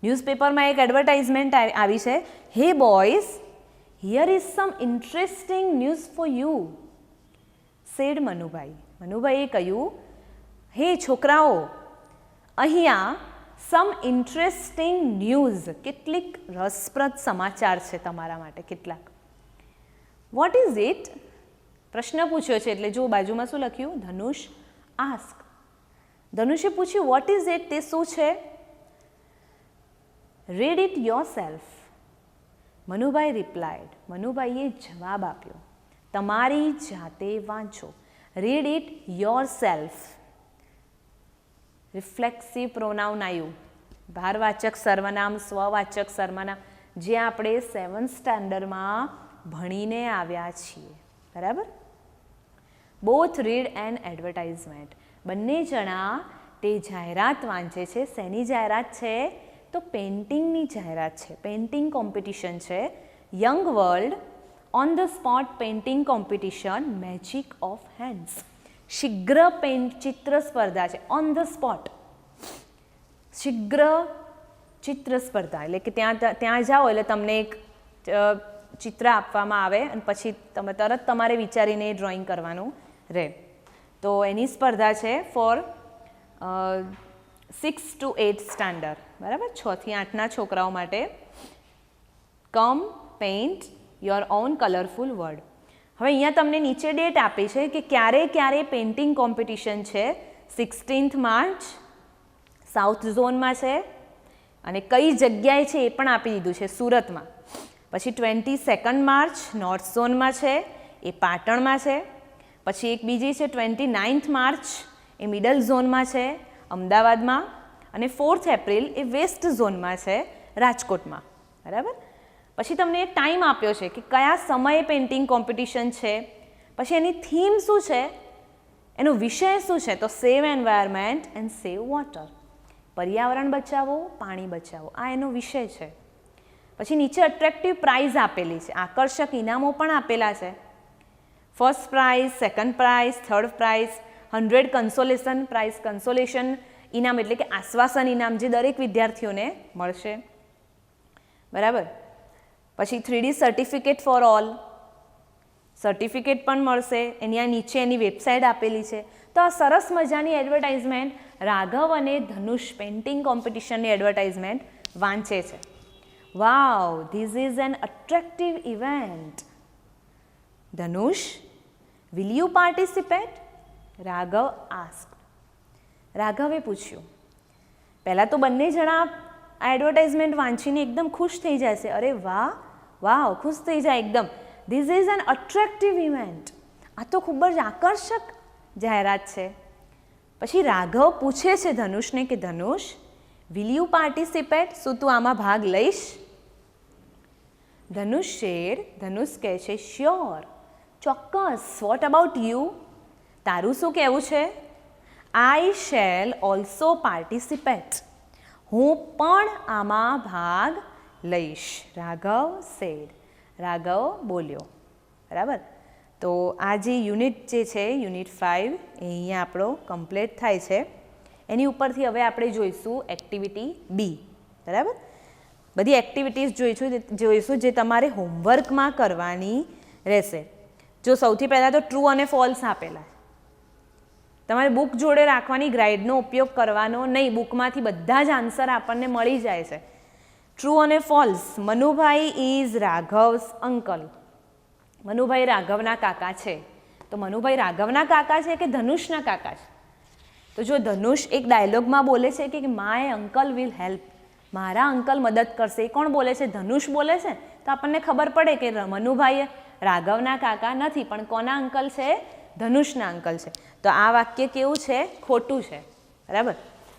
ન્યૂઝપેપરમાં એક એડવર્ટાઇઝમેન્ટ આવી છે. Hey boys, here is some interesting news for you, said Manubhai. મનુભાઈએ કહ્યું, હે છોકરાઓ, અહીંયા સમ ઇન્ટરેસ્ટિંગ ન્યૂઝ, કેટલીક રસપ્રદ સમાચાર છે તમારા માટે, કેટલાક. What is it? પ્રશ્ન પૂછ્યો છે એટલે જો બાજુમાં શું લખ્યું? ધનુષ આસ્ક. ધનુષે પૂછ્યું વોટ ઇઝ ઇટ, તે શું છે? Read it yourself. Manubhai replied. મનુભાઈએ જવાબ આપ્યો, તમારી જાતે વાંચો. Read it yourself. Reflexive pronoun આવ્યું, ભારવાચક સર્વનામ, સ્વવાચક સર્વનામ, જે આપણે 7th સ્ટાન્ડર્ડમાં ભણીને આવ્યા છીએ. બરાબર. Both read and advertisement. બંને જણા તે જાહેરાત વાંચે છે. શેની જાહેરાત છે? તો પેઇન્ટિંગની જાહેરાત છે. પેઇન્ટિંગ કોમ્પિટિશન છે. Young world on the spot painting competition, magic of hands. શીઘ્ર ચિત્ર સ્પર્ધા છે. ઓન ધ સ્પોટ, શીઘ્ર ચિત્ર સ્પર્ધા એટલે કે ત્યાં જાઓ એટલે તમને એક ચિત્ર આપવામાં આવે અને પછી તમે તરત તમારે વિચારીને ડ્રોઈંગ કરવાનું રહે. તો એની સ્પર્ધા છે ફોર 6 to 8 સ્ટાન્ડર્ડ. બરાબર. 6 થી 8ના છોકરાઓ માટે. Come paint your own colourful word. હવે અહીંયા તમને નીચે ડેટ આપી છે કે ક્યારે પેઇન્ટિંગ કોમ્પિટિશન છે. 16th માર્ચ સાઉથ ઝોનમાં છે અને કઈ જગ્યાએ છે એ પણ આપી દીધું છે, સુરતમાં. પછી 22nd માર્ચ નોર્થ ઝોનમાં છે, એ પાટણમાં છે. પછી એક બીજી છે 29th માર્ચ, એ મિડલ ઝોનમાં છે, અમદાવાદમાં. અને 4th એપ્રિલ એ વેસ્ટ ઝોનમાં છે, રાજકોટમાં. બરાબર. પછી તમને એક ટાઈમ આપ્યો છે કે કયા સમયે પેઇન્ટિંગ કોમ્પિટિશન છે. પછી એની થીમ શું છે, એનો વિષય શું છે? તો સેવ એન્વાયરમેન્ટ એન્ડ સેવ વોટર. પર્યાવરણ બચાવો, પાણી બચાવો, આ એનો વિષય છે. પછી નીચે અટ્રેક્ટિવ પ્રાઇઝ આપેલી છે, આકર્ષક ઇનામો પણ આપેલા છે. First prize, second prize, third prize, 100 consolation prize. Consolation ઇનામ એટલે કે આશ્વાસન ઇનામ, જે દરેક વિદ્યાર્થીઓને મળશે. બરાબર. પછી 3D certificate for all, certificate પણ મળશે. એની આ નીચે એની વેબસાઇટ આપેલી છે. તો આ સરસ મજાની એડવર્ટાઇઝમેન્ટ રાઘવ અને ધનુષ પેઇન્ટિંગ કોમ્પિટિશનની એડવર્ટાઇઝમેન્ટ વાંચે છે. Wow, this is an attractive event. Dhanush, will you participate? Raghav asked. રાઘવે પૂછ્યું. પહેલાં તો બંને જણા આ એડવર્ટાઇઝમેન્ટ વાંચીને એકદમ ખુશ થઈ જશે. અરે વાહ, વાવ, ખુશ થઈ જાય એકદમ. This is an attractive event. આ તો ખૂબ જ આકર્ષક જાહેરાત છે. પછી રાઘવ પૂછે છે ધનુષને કે ધનુષ, વિલ યુ પાર્ટિસિપેટ? શું તું આમાં ભાગ લઈશ? ધનુષ કહે છે શ્યોર, ચોક્કસ. What about you? તારું શું કહેવું છે? આઈ શેલ ઓલ્સો પાર્ટિસિપેટ. હું પણ આમાં ભાગ લઈશ. રાઘવ સેડ. રાઘવ બોલ્યો. બરાબર. તો આ જે યુનિટ જે છે યુનિટ 5 એ અહીંયા આપણો કમ્પ્લીટ થાય છે. એની ઉપરથી હવે આપણે જોઈશું એક્ટિવિટી બી. બરાબર. બધી એક્ટિવિટીઝ જોઈશું જે તમારે હોમવર્કમાં કરવાની રહેશે. જો સૌથી પહેલાં તો ટ્રુ અને ફોલ્સ આપેલા, તમારે બુક જોડે રાખવાની, ગ્રાઇડનો ઉપયોગ કરવાનો નહીં. બુકમાંથી બધા જ આન્સર આપણને મળી જાય છે. ટ્રુ અને false. Manubhai is Raghav's uncle. Manubhai રાઘવના કાકા છે. તો મનુભાઈ રાઘવના કાકા છે કે ધનુષના કાકા છે? તો જો ધનુષ એક ડાયલોગમાં બોલે છે કે માય અંકલ વિલ હેલ્પ, મારા અંકલ મદદ કરશે, એ કોણ બોલે છે? ધનુષ બોલે છે. તો આપણને ખબર પડે કે મનુભાઈ રાઘવના કાકા નથી, પણ કોના અંકલ છે? ધનુષના અંકલ છે. તો આ વાક્ય કેવું છે? ખોટું છે. બરાબર.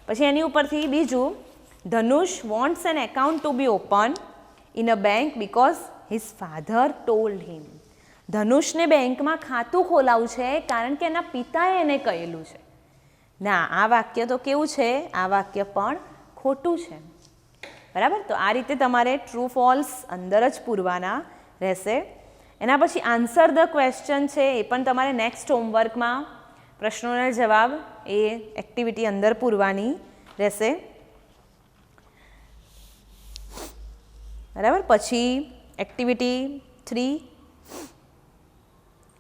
પછી એની ઉપરથી બીજું, Dhanush wants an account to be open in a bank because his father told him. ધનુષને બેંકમાં ખાતું ખોલાવવું છે કારણ કે એના પિતાએ એને કહેલું છે. ના, આ વાક્ય તો કેવું છે? આ વાક્ય પણ ખોટું છે. બરાબર. તો આ રીતે તમારે ટ્રુ ફોલ્સ અંદર જ પૂરવાના રહેશે. એના પછી આન્સર ધ ક્વેશ્ચન છે, એ પણ તમારે નેક્સ્ટ હોમવર્કમાં પ્રશ્નોના જવાબ એ એક્ટિવિટી અંદર પૂરવાની રહેશે. બરાબર. પછી એક્ટિવિટી 3,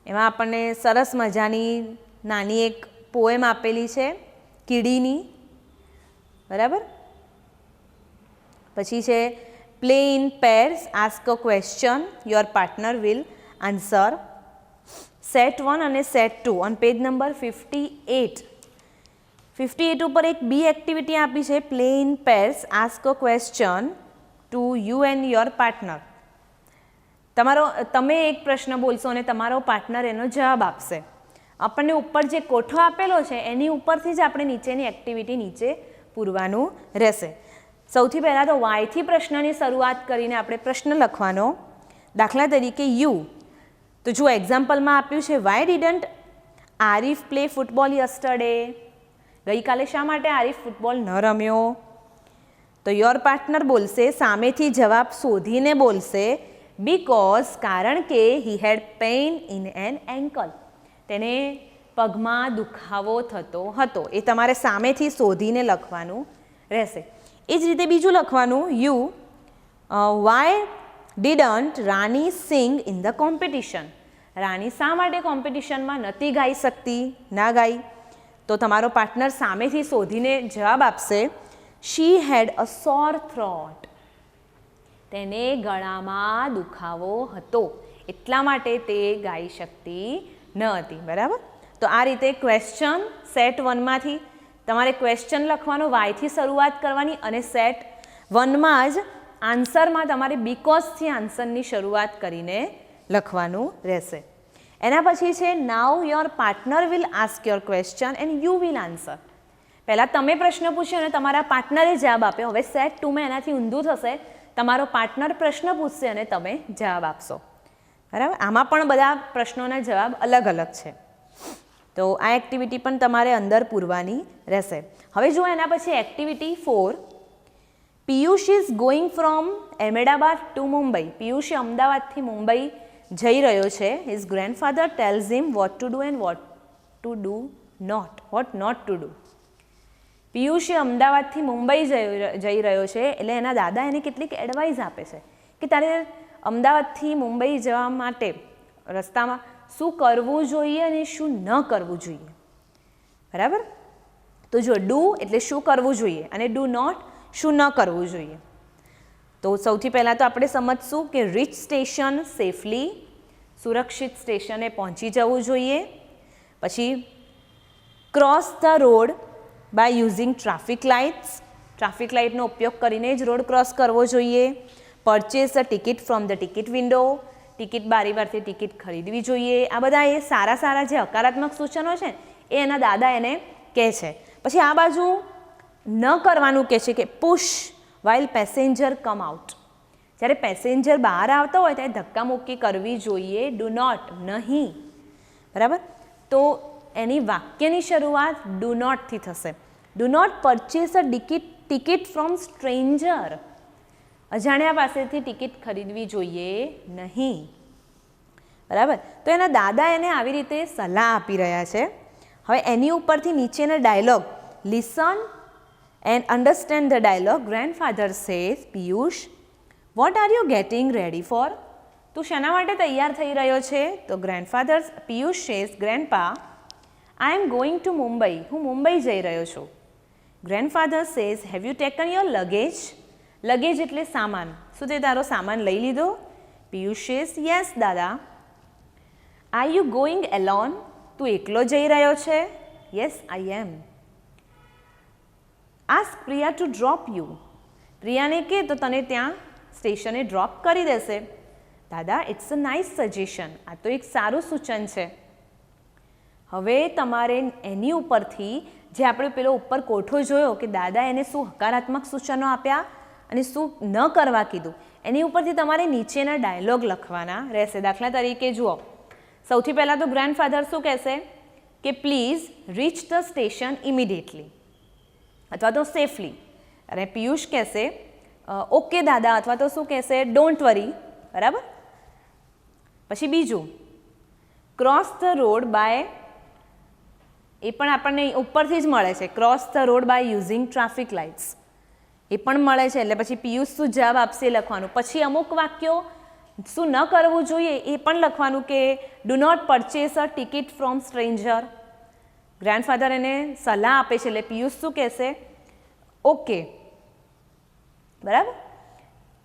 એમાં આપણને સરસ મજાની નાની એક પોએમ આપેલી છે કીડીની. બરાબર. પછી છે play in pairs, ask a question, your partner will answer. Set 1 અને સેટ 2 ઓન પેજ નંબર 58. 58 ઉપર એક બી એક્ટિવિટી આપી છે, play in pairs, ask a question to you and your partner. તમે એક પ્રશ્ન બોલશો અને તમારો પાર્ટનર એનો જવાબ આપશે. આપણને ઉપર જે કોઠો આપેલો છે એની ઉપરથી જ આપણે નીચેની એક્ટિવિટી નીચે પૂરવાનું રહેશે. સૌથી પહેલાં તો વાયથી પ્રશ્નની શરૂઆત કરીને આપણે પ્રશ્ન લખવાનો. દાખલા તરીકે યુ. તો જો એક્ઝામ્પલમાં આપ્યું છે, why didn't Arif play football yesterday. ગઈકાલે શા માટે આરિફ ફૂટબોલ ન રમ્યો? તો યોર પાર્ટનર બોલશે, સામેથી જવાબ શોધીને બોલશે, બીકોઝ, કારણ કે હી હેડ પેઇન ઇન એન એન્કલ. તેને પગમાં દુખાવો થતો હતો. એ તમારે સામેથી શોધીને લખવાનું રહેશે. એ જ રીતે બીજું લખવાનું, you why didn't Rani Singh in the competition. Rani શા માટે કોમ્પિટિશનમાં નથી ગાઈ શકતી, ના ગાઈ? તો તમારો પાર્ટનર સામેથી શોધીને જવાબ આપશે, શી હેડ અ સોર થ્રોટ. તેને ગળામાં દુખાવો હતો, એટલા માટે તે ગાઈ શકતી ન હતી. બરાબર. તો આ રીતે ક્વેશ્ચન સેટ 1માંથી તમારે ક્વેશ્ચન લખવાનો, વાયથી શરૂઆત કરવાની, અને સેટ 1માં જ આન્સરમાં તમારે બીકોઝથી આન્સરની શરૂઆત કરીને લખવાનું રહેશે. એના પછી છે now your partner will ask your question and you will answer. પહેલાં તમે પ્રશ્ન પૂછ્યો અને તમારા પાર્ટનરે જવાબ આપ્યો. હવે સેટ 2માં એનાથી ઊંધું થશે, તમારો પાર્ટનર પ્રશ્ન પૂછશે અને તમે જવાબ આપશો. બરાબર. આમાં પણ બધા પ્રશ્નોના જવાબ અલગ અલગ છે. તો આ એક્ટિવિટી પણ તમારે અંદર પૂરવાની રહેશે. હવે જુઓ એના પછી activity 4, Piyush is going from Ahmedabad to Mumbai. Piyush અમદાવાદથી મુંબઈ જઈ રહ્યો છે. His grandfather tells him what to do and what not to do. પિયુષે અમદાવાદથી મુંબઈ જઈ રહ્યો છે, એટલે એના દાદા એને કેટલીક એડવાઇસ આપે છે કે તારે અમદાવાદથી મુંબઈ જવા માટે રસ્તામાં શું કરવું જોઈએ અને શું ન કરવું જોઈએ. બરાબર. તો જો ડુ એટલે શું કરવું જોઈએ અને ડુ નોટ શું ન કરવું જોઈએ. તો સૌથી પહેલાં તો આપણે સમજશું કે રીચ સ્ટેશન સેફલી, સુરક્ષિત સ્ટેશને પહોંચી જવું જોઈએ. પછી cross the road by using traffic lights. Traffic લાઇટનો ઉપયોગ કરીને જ રોડ ક્રોસ કરવો જોઈએ. Purchase a ticket from the ticket window. Ticket બારી પરથી ટિકિટ ખરીદવી જોઈએ. આ બધા એ સારા જે હકારાત્મક સૂચનો છે એ એના દાદા એને કહે છે. પછી આ બાજુ ન કરવાનું કહે છે કે push while passenger come out. જ્યારે પેસેન્જર બહાર આવતા હોય ત્યારે ધક્કામુક્કી કરવી જોઈએ, ડુ નોટ, નહીં. બરાબર. તો એની વાક્યની શરૂઆત ડુ નોટથી થશે. Do not purchase a ticket from stranger. અજાણ્યા પાસેથી ટિકિટ ખરીદવી જોઈએ નહીં, બરાબર. તો એના દાદા એને આવી રીતે સલાહ આપી રહ્યા છે. હવે એની ઉપરથી નીચેના dialogue listen and understand the dialogue. Grandfather says, Piyush what are you getting ready for? તું શાના માટે તૈયાર થઈ રહ્યો છે? તો grandfather Piyush says, grandpa I am going to Mumbai. હું મુંબઈ જઈ રહ્યો છું. Grandfather says, have you taken your luggage? Luggage એટલે સામાન. શું તે તારો સામાન લઈ લીધો? પિયુષ સેઝ, yes dada. Are you going alone? તું એકલો જઈ રહ્યો છે? Yes I am. Ask Priya to drop you. પ્રિયાને કહે તો તને ત્યાં સ્ટેશને ડ્રોપ કરી દેશે. દાદા, ઇટ્સ અ નાઇસ સજેશન. આ તો એક સારું સૂચન છે. હવે તમારે એની ઉપરથી જે આપણે પેલો ઉપર કોઠો જોયો કે દાદા એને શું હકારાત્મક સૂચનો આપ્યા અને શું ન કરવા કીધું, એની ઉપરથી તમારે નીચેના ડાયલોગ લખવાના રહેશે. દાખલા તરીકે જુઓ, સૌથી પહેલાં તો ગ્રેન્ડફાધર શું કહેશે કે please reach the station immediately અથવા તો સેફલી. અને પિયુષ કહેશે ઓકે દાદા અથવા તો શું કહેશે ડોન્ટ વરી, બરાબર. પછી બીજું ક્રોસ ધ રોડ બાય, એ પણ આપણને ઉપરથી જ મળે છે. Cross the road by using traffic lights એ પણ મળે છે. એટલે પછી પિયુષ શું જવાબ આપશે એ લખવાનું. પછી અમુક વાક્યો શું ન કરવું જોઈએ એ પણ લખવાનું કે do not purchase a ticket from stranger. Grandfather એને સલાહ આપે છે એટલે પિયુષ શું કહેશે ઓકે, બરાબર.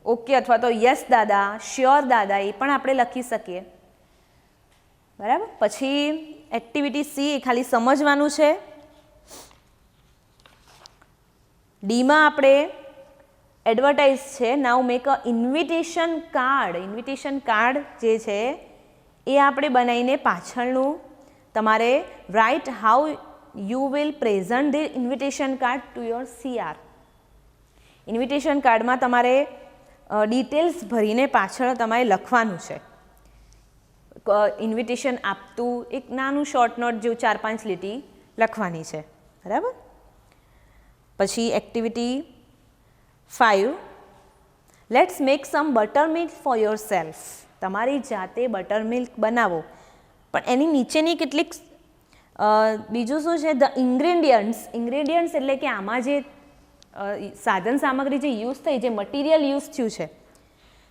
ઓકે અથવા તો યસ દાદા, શ્યોર દાદા એ પણ આપણે લખી શકીએ, બરાબર. પછી એક્ટિવિટી સી એ ખાલી સમજવાનું છે. ડીમાં આપણે એડવર્ટાઇઝ છે. Now make a invitation card. Invitation card જે છે એ આપણે બનાવીને પાછળનું તમારે write how you will present the invitation card to your CR. Invitation કાર્ડમાં તમારે ડિટેલ્સ ભરીને પાછળ તમારે લખવાનું છે. ઇન્વિટેશન આપતું એક નાનું શોર્ટ નોટ જેવું 4-5 લીટી લખવાની છે, બરાબર. પછી activity 5 let's make sum butter milk for your self. તમારી જાતે બટર મિલ્ક બનાવો. પણ એની નીચેની કેટલીક બીજું શું છે ધ ઇન્ગ્રેડિયન્ટ્સ. ઇન્ગ્રેડિયન્ટ્સ એટલે કે આમાં જે સાધન સામગ્રી જે યુઝ થઈ, જે મટીરિયલ યુઝ થયું છે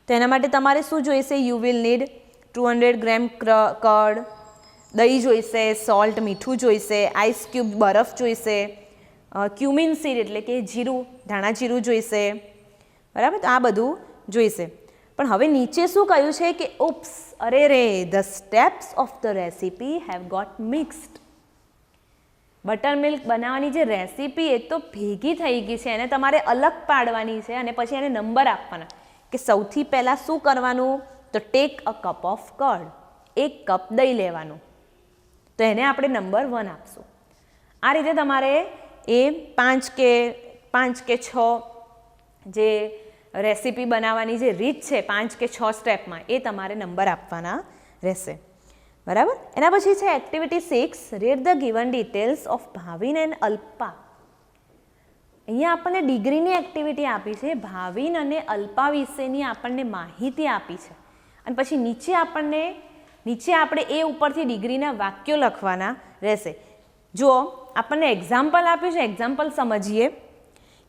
તો એના માટે તમારે શું જોઈશે? You will need 200 gram curd, દહીં જોઈશે, સોલ્ટ મીઠું જોઈશે, આઈસ ક્યુબ બરફ જોઈશે, ક્યુમિન સીડ એટલે કે જીરું, ધાણા જીરું જોઈશે, બરાબર. તો આ બધું જોઈશે. પણ હવે નીચે શું કહ્યું છે કે ઉપ્સ, અરે રે, the steps of the recipe have got mixed. Butter milk બનાવવાની જે રેસીપી એ તો ભેગી થઈ ગઈ છે, એને તમારે અલગ પાડવાની છે અને પછી એને નંબર આપવાના કે સૌથી પહેલાં શું કરવાનું? તો take a cup of curd, 1 cup દહીં લેવાનું. તો એને આપણે નંબર 1 આપશું. આ રીતે તમારે એ 5 કે 6 જે રેસીપી બનાવવાની જે રીત છે 5 કે 6 સ્ટેપમાં એ તમારે નંબર આપવાના રહેશે, બરાબર. એના પછી છે activity 6 read the given details of Bhavin and Alpa. અહીંયા આપણને ડિગ્રીની એક્ટિવિટી આપી છે. ભાવિન અને અલ્પા વિશેની આપણને માહિતી આપી છે અને પછી નીચે આપણે એ ઉપરથી ડિગ્રીના વાક્યો લખવાના રહેશે. જો આપણને એક્ઝામ્પલ આપ્યું છે, એક્ઝામ્પલ સમજીએ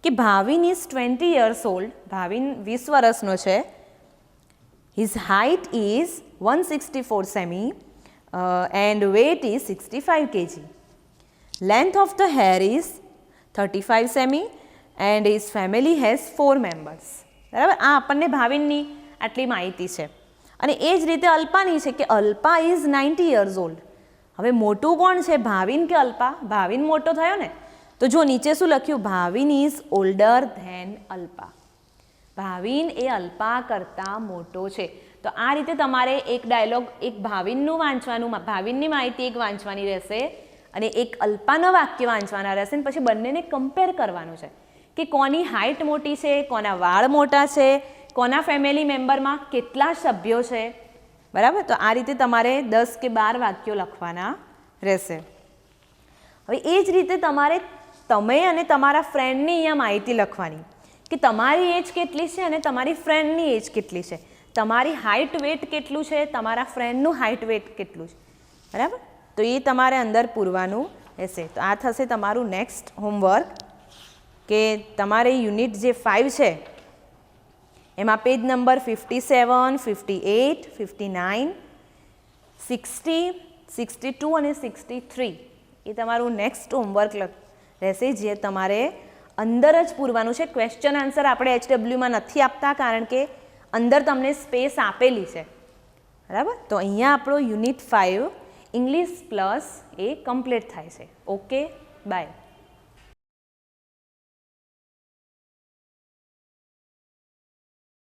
કે Bhavin is 20 years old. Bhavin 20 વર્ષનો છે. His height is 164 semi and weight is 65 kg. Length of the hair is 35 semi and his family has 4 members. બરાબર. આ આપણને ભાવિનની આટલી માહિતી છે. અને એ જ રીતે અલ્પાની છે કે અલ્પા ઇઝ 90 years old. હવે મોટું કોણ છે, ભાવિન કે અલ્પા? ભાવિન મોટો થયો ને. તો જો નીચે શું લખ્યું? Bhavin is older than Alpa. Bhavin એ અલ્પા કરતાં મોટો છે. તો આ રીતે તમારે એક ડાયલોગ, એક ભાવિનનું વાંચવાનું, ભાવિનની માહિતી એક વાંચવાની રહેશે અને એક અલ્પાના વાક્ય વાંચવાના રહેશે અને પછી બંનેને કમ્પેર કરવાનું છે કે કોની હાઇટ મોટી છે, કોના વાળ મોટા છે, કોના ફેમિલી મેમ્બરમાં કેટલા સભ્યો છે, બરાબર. તો આ રીતે તમારે 10 કે 12 વાક્યો લખવાના રહેશે. હવે એ જ રીતે તમે અને તમારા ફ્રેન્ડની અહીંયા માહિતી લખવાની કે તમારી એજ કેટલી છે અને તમારી ફ્રેન્ડની એજ કેટલી છે, તમારી હાઇટ વેટ કેટલું છે, તમારા ફ્રેન્ડનું હાઇટ વેટ કેટલું છે, બરાબર. તો એ તમારે અંદર પૂરવાનું રહેશે. તો આ થશે તમારું નેક્સ્ટ હોમવર્ક, કે તમારે યુનિટ જે 5 છે એમાં પેજ નંબર 57, 58, 59, 60, 62 અને 63 એ તમારું નેક્સ્ટ હોમવર્ક રહેશે, જે તમારે અંદર જ પૂરવાનું છે. ક્વેશ્ચન આન્સર આપણે HWમાં નથી આપતા, કારણ કે અંદર તમને સ્પેસ આપેલી છે, બરાબર. તો અહીંયા આપણો unit 5 English plus A complete થાય છે. Okay, by.